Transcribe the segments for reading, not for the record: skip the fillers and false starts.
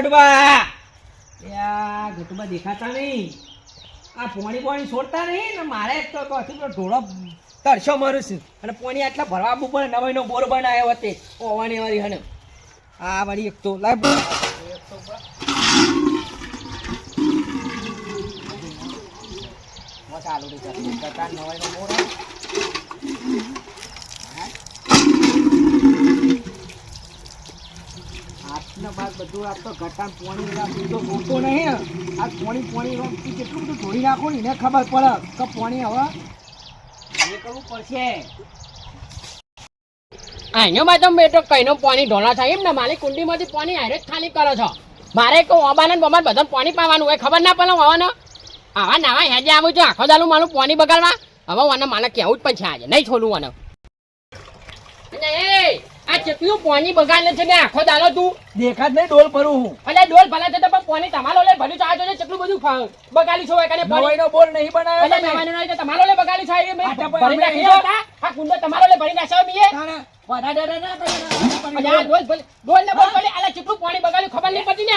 ગટુબા યા ગટુબા દેખાતા નહીં. આ પોણી છોડતા નહીં ને મારે એક તો ઢોળો તરસો મારું છું અને પોણી આટલા ભરવા આપવું પડે. નવાઈનો બોર બનાવ્યો હતો ઓવાની વાળી હને આ વાળી એક તો લાવ ચાલુ નવાઈનો બોર આજના બાદ બધું આ તો ઘટાણ પોણી તો જોતો નહીં. આ પોણી કેટલું બધું ધોઈ નાખો ને એને ખબર પડે કે પોણી હવે એ કરવું પડશે. અહીંયામાં તો મેં તો કઈનો પાણી ઢોળા થાય એમ ને મારી કુંડીમાંથી પાણી હારે જ ખાલી કરો છો. મારે કહું ઓબાને બમાન બધા પાણી પાવાનું હોય ખબર ના પડે હવાના આવા નાવા હેજે આવું છું આખો દાલું મારું પાણી બગાડવા. હવે મને મને કહેવું જ પણ છે આજે નહીં છોડું મને. આ ચેટલું પાણી બગાડે છે ને આખો દાલો તું દેખાત નહીં ડોલ ભરું હું. અલે ડોલ ભલા છે તો પણ પાણી તમારો લે ભર્યું ચાજો છે કેટલું બધું બગાડી છો કને નવાઈનો બોલ નહીં બનાવ્યો અલે નવાઈનો નહીં તો તમારો લે બગાડી છે એ મેં ભરી નાખ્યો હતા. આ કુંડો તમારો લે ભરી નાખ્યો બીએ ડોલ ને બોલ બોલે અલે ચેટલું પાણી બગાડ્યું ખબર નહીં પડતી ને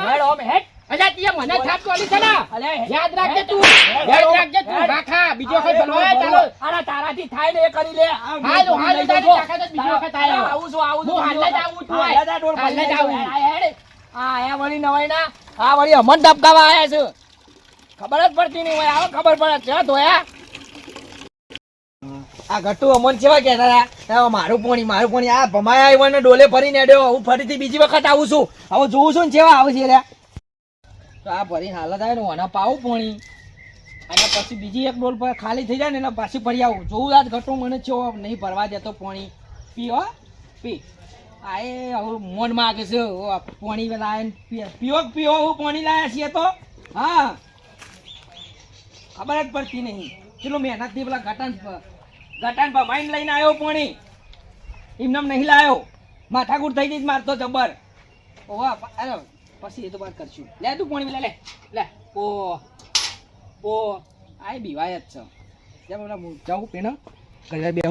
હેડ ઓમ હેડ અલ્યા તીએ મને થાપ કોલી છે ને યાદ રાખજે તું રાખા બીજો વખત ભરવા ચાલો અરે તારાથી થાય ને એ કરી લે. હાલો તારી તાકાત બીજો વખત આયો આવું છું હું હાલ જ આવું છું હાલ જ આવું આ વળી નવાઈના આ વળી અમન દબકાવા આયા છે ખબર જ પડતી નહીં હોય. આવે ખબર પડે છે ધોયા આ ગટ્ટુ અમન કેવા કહેતા હતા મારું પોણી આ ભમાયા આવ્યો ને ડોલે ફરીને અડ્યો. હું ફરીથી બીજી વખત આવું છું. હવે જોઉં છું ને કેવા આવે છે રે તો આ ભરીને હાલત આવે ને ઓના પાવું પોણી અને પછી બીજી એક ડોલ પર ખાલી થઈ જાય ને એટલે પાછી ફરી આવું જોઉં. આજ ઘટો મને છે નહીં ભરવા દેતો પોણી પી આ એ હવે મોન માગે છે પોણી લાવીને પીવો હું પોણી લાવ્યા છીએ તો હા ખબર જ પડતી નહીં. ચલો મહેનતથી પેલા ગટાન ભમાઈને લઈને આવ્યો પોણી એમને નહીં લાવ્યો. માથાકૂટ થઈ ગઈ મારતો જબર ઓવા અરે પછી એ તો વાત કરશું. લે તું પોણી લે લે ઓ આ બીવાય જ છે જાઉં પેના ઘરે બે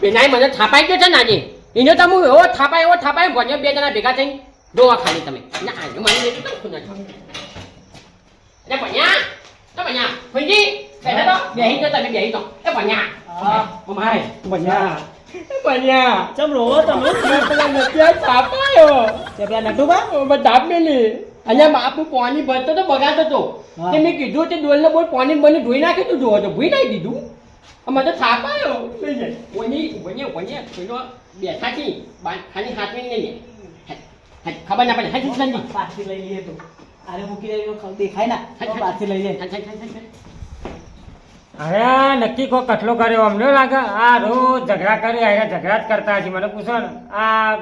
પેનાય મને થાપાઈ ગયો છે ને આજે એનો તો હું એવો થાપાય ભણ્યો બે જણા ભેગા થઈને જોવા ખાલી તમે ના આજે મને લેતું તો ખુના અરે ભણ્યા ફુંજી બેઠા તો બેહી તો તમે બેહી તો એ ભણ્યા મમાય ભણ્યા ચમ રો તમે પેલા નતિયા થાપાયો પેલા નટુબા બધા મેલી અને બાપુ પાણી ભરતો તો બગાડતો તો તે મેં કીધું તે ડોલને બોલ પાણી બની ધોઈ નાખ્યું તું જોવો તો ભૂઈ નાખી દીધું અમે તો થાપાયો વન્ય કોઈનો બેઠા છે ખાલી હાથ નહીં લે ખબર ના પડે હાથ સંજી પાછી લઈ લઈએ તો અરે મૂકી દે દેખાય ના પાછી લઈ લે. અરે નક્કી કોઈ કટલો કર્યો અમને લાગે આ રોજ ઝઘડા કરે અરે ઝઘડા જ કરતા હશે. મને પૂછો ને આ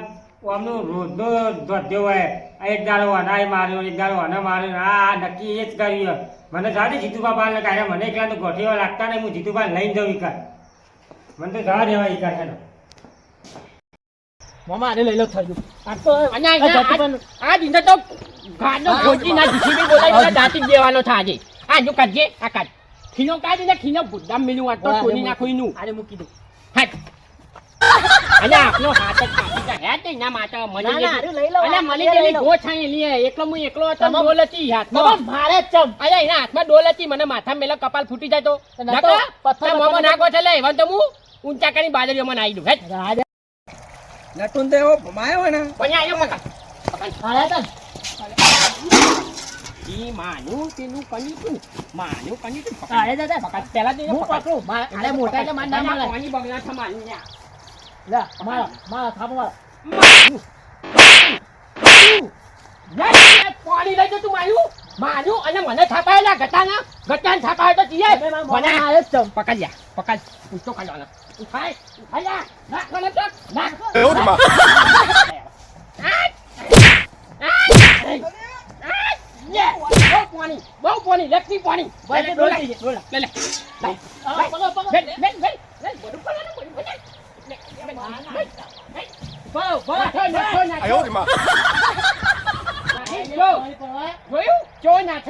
આમનું રોજનો ધોધ્યો હોય એક દાડો અનાય માર્યો એક દાડો અના માર્યો આ નક્કી એ જ કર્યું. મને જાડે જીતુભા પાલ ને કાઢ્યા મને એકલા તો ગોઠીઓ લાગતા નહીં. હું જીતુભા લઈને જાઉં ઈકાર મને તો જવા દેવા ઈકાર છે ને મામા આને લઈ લો થયું આ તો આ દિન તો ગાડો ખોજી ના જીસીબી બોલાવી દાંતી દેવાનો છે આજે આ જો કાઢજે આ કાઢ ખીનો કાઢી ને ખીનો ગુદામ મેલું આ તો કોની નાખો ઈનું આને મૂકી દો હાટ અલ્યા આપનો હાથ જ કાપી જાય હે ના માતા મને અલ્યા મને તેની ગો છાઈ લે એકલો હું એકલો હતો ડોલ હતી હાથમાં મારે ચમ અલ્યા એના હાથમાં ડોલ હતી મને માથા મેલો કપાલ ફૂટી જાય તો પથ્થર મોમો નાખો છે લે એવન તો હું ઊંચા કરી બાજરીઓમાં નાઈ દઉં હે નટુન તો એવો ભમાયો હોય ને પણ આયો પકડ અરે તન ઈ માનું તેનું કની તું માનું કની તું અરે દાદા પકડ પેલા તો હું પકડું અરે મોટા એટલે માર ના મળે પાણી બગડા છે માનું લે મારા થાપ મારા પાણી લઈ તું માનું અને મને થાપાયેલા ગટાન થાપાય તો જીએ મને આવે જ ચમ પકડ જા પકડ ઊંચો કાઢવાનો ઉઠાય આયા નાખ મને તો નાખ બહુ પાણી લખી પાણી લે લે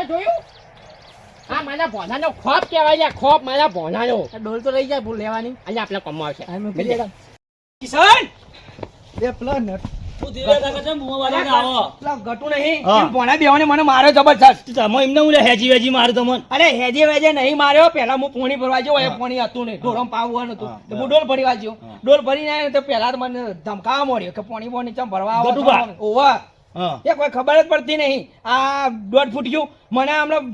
જોયું આ મારા ભોનાનો ખોપ કહેવાય છે ખોપ મારા ભોનાનો ડોલ તો રહી જાય ભૂલ લેવાની અહીંયા આપણે કમાવ છે કિશન બે પ્લાન હું ધીરે કાકા છે બુમો વાળીને આવો પેલા ગટુ નહીં હા. એમ ભોણા બેવાને મને માર્યો જબરજસ્ત. તમે એમને હું હેજી વેજી મારે તમને અરે હેજે વેજે નહીં માર્યો, પેલા હું પોણી ભરવા ગયો, એ પોણી હતું નહીં, ઢોરમાં પાવું નતું. હા, તો હું ડોલ ભરવા ગયો, હા. ડોલ ભરીને આવ્યો તો પેલા તો મને ધમકાવા મળ્યો કે પોણી બોણી ચમ ભરવા આવો છો? ગટુભા. ઓવા હા એ કોઈ ખબર જ પડતી નહીં. આ 1.5 ફૂટ ગયું મને હમણાં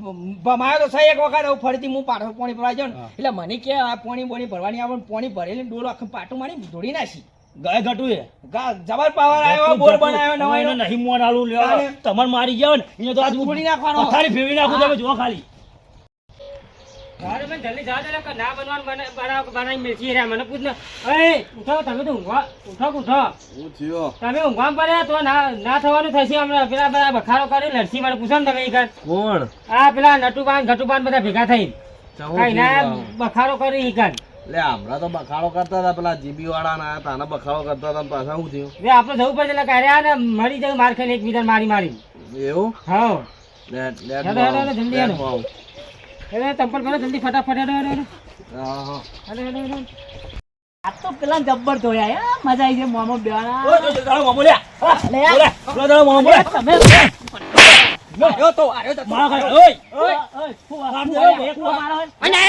ભમાયો તો સહી એક વખત હવે ફરીથી હું પાછો પોણી ભરવા ગયો ને હા. એટલે મને કે આ પોણી બોણી ભરવાની આવે, પોણી ભરેલી ડોલ આખું પાટું મારી ધોડી નાખી. ગાય ઘટું એ જબર પાવર આવ્યો, બોર બનાવ્યો નવાઈનો. એને નહીં મોન આલું લેવા તારે. તમારે મારી ગયા ને એને તો આજ હું ફોડી નાખવાનો. પથારી ફેરવી નાખું તમે જો ખાલી અરે મને જલ્દી જવા દે કે ના બનવાનું બનાવી મેળવી રહ્યા મને પૂછ ને એ ઉઠો તમે તો ઊંઘવા ઉઠો તમે ઊંઘવા પડ્યા તો ના થવાનું થશે હમણાં પેલા બધા બખારો કરી લડસી વાળા પૂછો ને તમે એક કોણ આ પેલા નટુબાન ઘટુબાન બધા ભેગા થઈ ચહુ કઈ ના થયું? બખારો કરી ઈકાન લે હમણાં તો બખાડો કરતા હતા પેલા જીબી વાળા ના તાના બખાડો કરતા હતા ને પાછા શું થયું બે આપણે જવું પડશે એટલે કર્યા ને મરી જાય માર ખાઈને એકબીજાને મારી એવું હા લેટ લેટ હેડો, હેડો, હેડો, જલ્દી હેડો. આવો. એટલે ચંપલ કરો જલ્દી ફટાફટ હેડો હેડો હેડો હા, હા. હેડો હેડો હેડો આ તો પેલા જબ્બર ધોયા યાર, મજા આવી જાય મોમો બેવાના. તમે આવ્યો તો આવ્યો તો. અને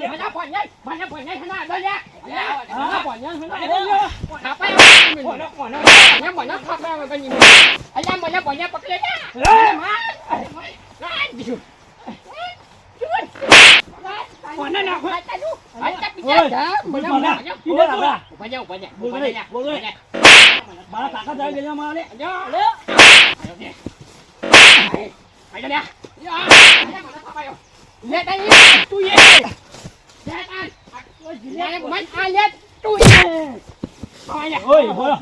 મને પોન્યાય હના દો લે મને પોન્યાય હના થાપાય મને થાપાય ગની અલ્યા મને પોન્યા પકડે મને ના અચ્છા પીછા જા મને મારા કાકા જાય ગયા મારે ઓય બોલો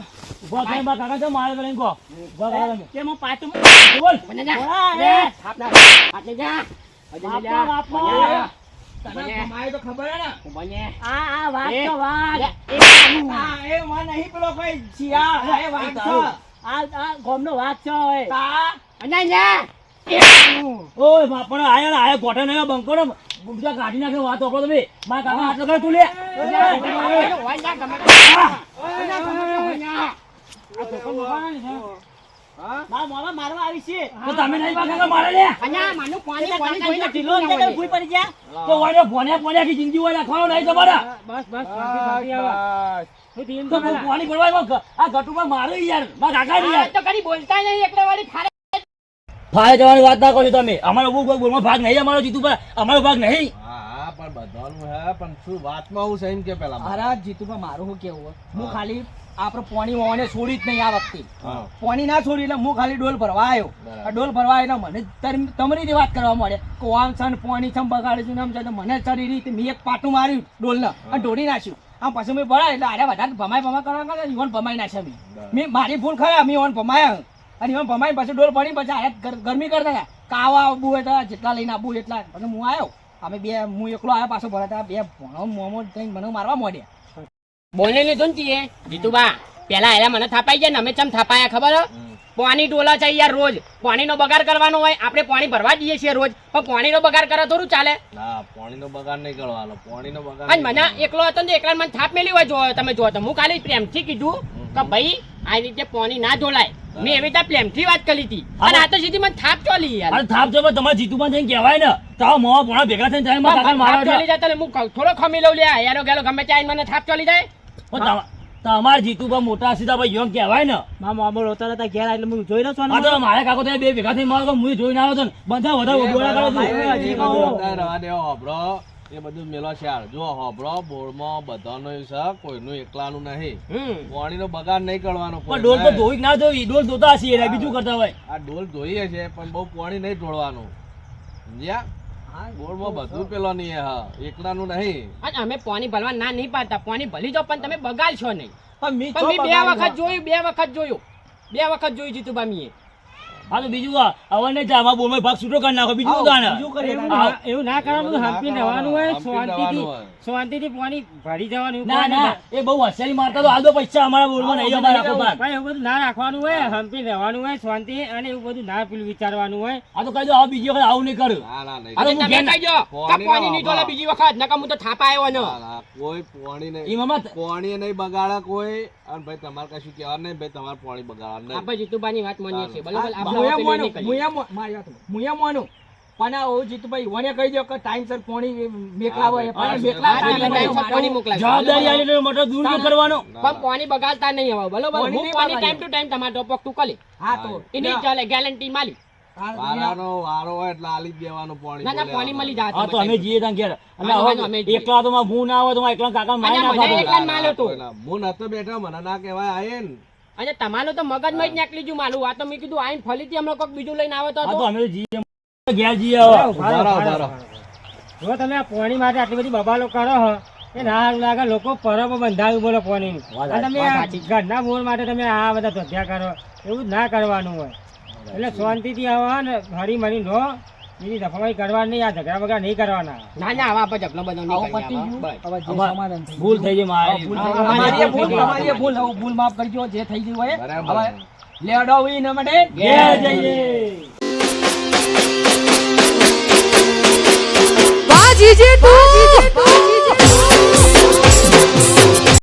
ઉભા થઈ મારા કાકા છે મારે પેલા કહો ઉભા કરો તમે કેમ હું પાછું બોલ તને ભમાયો તો ખબર હે ને? આ વાત તો વાત હા, એ માં નહીં પેલો કોઈ શિયાળ, એ વાત છે. આ ગોમનો વાત છે હવે તા ઓય બાપ પણ આયા ને આયા ગોઠા ને બંકો ને બીજા કાઢી નાખે વાત આપડો તમે મારા કાકા આટલો કરે તું લે મારા મોમાં મારવા આવી છે તો તમે નહીં મારા કાકા મારે લે ભૂલ પડી ગયા તો વાળો ભોને કી જિંદગી હોય રાખવાનો નહીં તમારા બસ બસ તો પાણી ભરવા આ ગટુમાં મારે યાર મારા કાકા ને યાર તો કરી બોલતા નહીં એટલે વાળી ફારે ફાય જવાની વાત ના કરો છો તમે અમારો બહુ કોઈ બોલમાં ભાગ નહીં અમારો જીતુ પર અમારો ભાગ નહીં હા પણ બધાનું હે પણ શું વાતમાં હું સહીન કે પેલા અરે જીતુભા મારું શું કેવું હોય? હું ખાલી આપણે પોણી વાવાને છોડી જ નહીં આ વખતે. હા. પોણી ના છોડી એટલે હું ખાલી ડોલ ભરવા આવ્યો. બરાબર. આ ડોલ ભરવા આવ્યો મને તમારી જે વાત કરવા મળે કે આમ છે ને પોણી ચમ બગાડે છે ને આમ છે ને મને ચડી રીતે મેં એક પાટું માર્યું ડોલને અને ઢોળી નાખ્યું. આમ પછી મેં ભરાય એટલે આરે વધારે ભમાય કરવા કરતા ઈવન ભમાઈ નાખ્યા મેં. મેં મારી ભૂલ ખરા મેં ઈવન ભમાયા અને ઈવન ભમાઈ પછી ડોલ ભરી પછી આરે ગરમી કરતા હતા કાવા આબુ હતા જેટલા લઈને આબુ એટલા પછી હું આવ્યો અમે બે હું એકલો આવ્યો પાછો ભરાતા બે ભણો મોમો થઈને મને મારવા માંડ્યા. બોલે લીધું ને તીએ જીતુબા પેલા એલા મને થાપાઈ ગયા ને અમે ચમ થાપાયા ખબર હે? પાણી ડોલા છે યાર રોજ પાણીનો બગાડ કરવાનો હોય આપણે પાણી ભરવા દઈએ છીએ રોજ પણ પાણીનો બગાડ કરે થોડું ચાલે ના પાણીનો બગાડ નહીં કરવાનો પાણીનો બગાડ અને મને એકલો હતો ને એકલા મને થાપ મેલી હોય જો તમે જો તો હું ખાલી પ્રેમથી કીધું કે ભાઈ આ રીતે પાણી ના ઢોલાય મેં એવી રીતે પ્રેમથી વાત કરી હતી અને આ તો સીધી મને થાપ ચોલી યાર અરે થાપ જો તમારે જીતુમાં જઈને કહેવાય ને તો મોવા પોણા ભેગા થઈને જાય મારા કાકા થાપ મારવા ચોલી જાય તો હું થોડો ખમી લઉં લે યારો ગેલો ગમે ત્યાં મને થાપ ચોલી જાય તમારે જીતુભા મોટા સીધા ભાઈ એમ કહેવાય ને મારા મામા રોતા હતા ઘેર એટલે હું જોઈ રહ્યો છું આ તો મારા કાકો તો બે ભેગા થઈ મારો હું જોઈને આવ્યો હતો ને બધા વધારે બોલા કરો છો રવા દેવો હોભળો એ બધું મેલો છે જો હોભળો બોર્ડમાં બધાનો છે કોઈનું એકલાનું નહીં પાણીનો બગાડ નહીં કરવાનો પણ ડોલ તો ધોઈ ના ધોઈ ડોલ ધોતા હશે યાર, બીજું કરતા હોય આ ડોલ ધોઈએ છે પણ બહુ પાણી નહીં ઢોળવાનું સમજ્યા બોર્ડમાં બધું પેલો નહીં હા એકલાનું નહીં અને અમે પાણી ભરવા ના નહીં પાડતા પાણી ભલી દો પણ તમે બગાડશો નહીં પણ મેં પણ ચો મેં બે બગાડ્યું. વખત જોયું જીતુબા મીએ હા તો બીજું હવે નહીં થાય અમારા બોલમાં ભાગ છૂટો કરી નાખો બીજું ઉદાહરણ બીજું કરીએ. એવું ના કરવાનું હંપી રહેવાનું હોય હંપી રહેવાનું હોય. શાંતિથી પાણી ભરી જવાનું ના ના એ બહુ હોશિયારી મારતા તો આદો પૈસા અમારા બોલમાં નહીં અમારા આખો ભાગ ભાઈ એવું બધું ના રાખવાનું હોય હંપી રહેવાનું હોય શાંતિ અને એવું બધું ના પેલું વિચારવાનું હોય આ તો કહી દો હવે બીજી વખત આવું નહીં કર્યું ના ના નહીં આ તો હું તમે ઘેર કહી દો કે પાણી નહીં ઢોલે બીજી વખત નકર હું તો થાપા આવ્યો ને ના, ના, કોઈ પાણી નહીં ઈ મામા પાણી નહીં બગાડે કોઈ અને ભાઈ તમારે કશું કહેવાનું નહીં ભાઈ, તમારે પાણી બગાડવાનું નહીં. આપણે જીતુબાની વાત માનીએ છીએ બરોબર આપણે મુયા હવે મોનું, નહીં કરીએ. મારી વાત સાંભળો. મુયા મોનું. પણ આ ઓ જીતુભાઈ ઓને કહી દો કે ટાઈમસર પાણી મેકલાવો એ પાણી મેકલાવો હા, નહીં. ટાઈમસર પાણી મોકલાવી. જવાબદારી આલી એટલે મોટો દુરુપયોગ કરવાનો પણ પાણી બગાડતા નહીં હવે બરોબર પાણી હું નહીં પાણી બગાડીએ. ટાઈમ ટુ ટાઈમ તમારે ટોપક તું કરી હા તો એની ચાલે ગેરંટી માલી વારાનો વારો હોય એટલે આલી જ દેવાનું પાણી. ના ના બોલે પાણી મળી હા તો જાય અમે જઈએ ત્યાં ઘેર અને હા, અમે હવે જઈએ. એકલા તો માં હું ના આવે તો એકલા કાકા મારી ના મને ખાતો. એકલા જ માલ્યો તો. હું નતો બેઠો, મને ના કહેવાય આયન. અને તમારું તો મગજમાં જ નીકળી ગયું માલું આ તો મેં કીધું આઈને ફરીથી હમણાં કોઈક બીજું લઈને આવે તો હા તો હતો. અમે તો જઈએ ઘેર જઈએ હવે બરાબર. જો તમે આ પાણી માટે આટલી બધી બબાલો કરો હો એ ના સારું લાગે. લોકો પરબો બંધાવ્યું બોલો પાણીનું. અને તમે આ ઘરના બોર માટે તમે આ બધા ધોધ્યા કરો એવું જ ના કરવાનું હોય. એટલે શાંતિથી આવો ને હરી મરી નો બીજી દફાવાઈ કરવાની નહીં. આ ઝઘડા બગડા નહીં કરવાના. ના ના હવે આપણે ઝઘડો બધો નહીં આવું કરીએ પતી હવે. ગયું. બસ. હવે જે સમાધાન થઈ ભૂલ થઈ ગઈ મારી ભૂલ હા, થઈ ગઈ. અમારી એ ભૂલ, હા, અમારી એ ભૂલ. હવે ભૂલ માફ કરજો જે થઈ ગયું હોય. બરાબર. હવે લેડો એના માટે ઘેર જઈએ વાજી જેઠું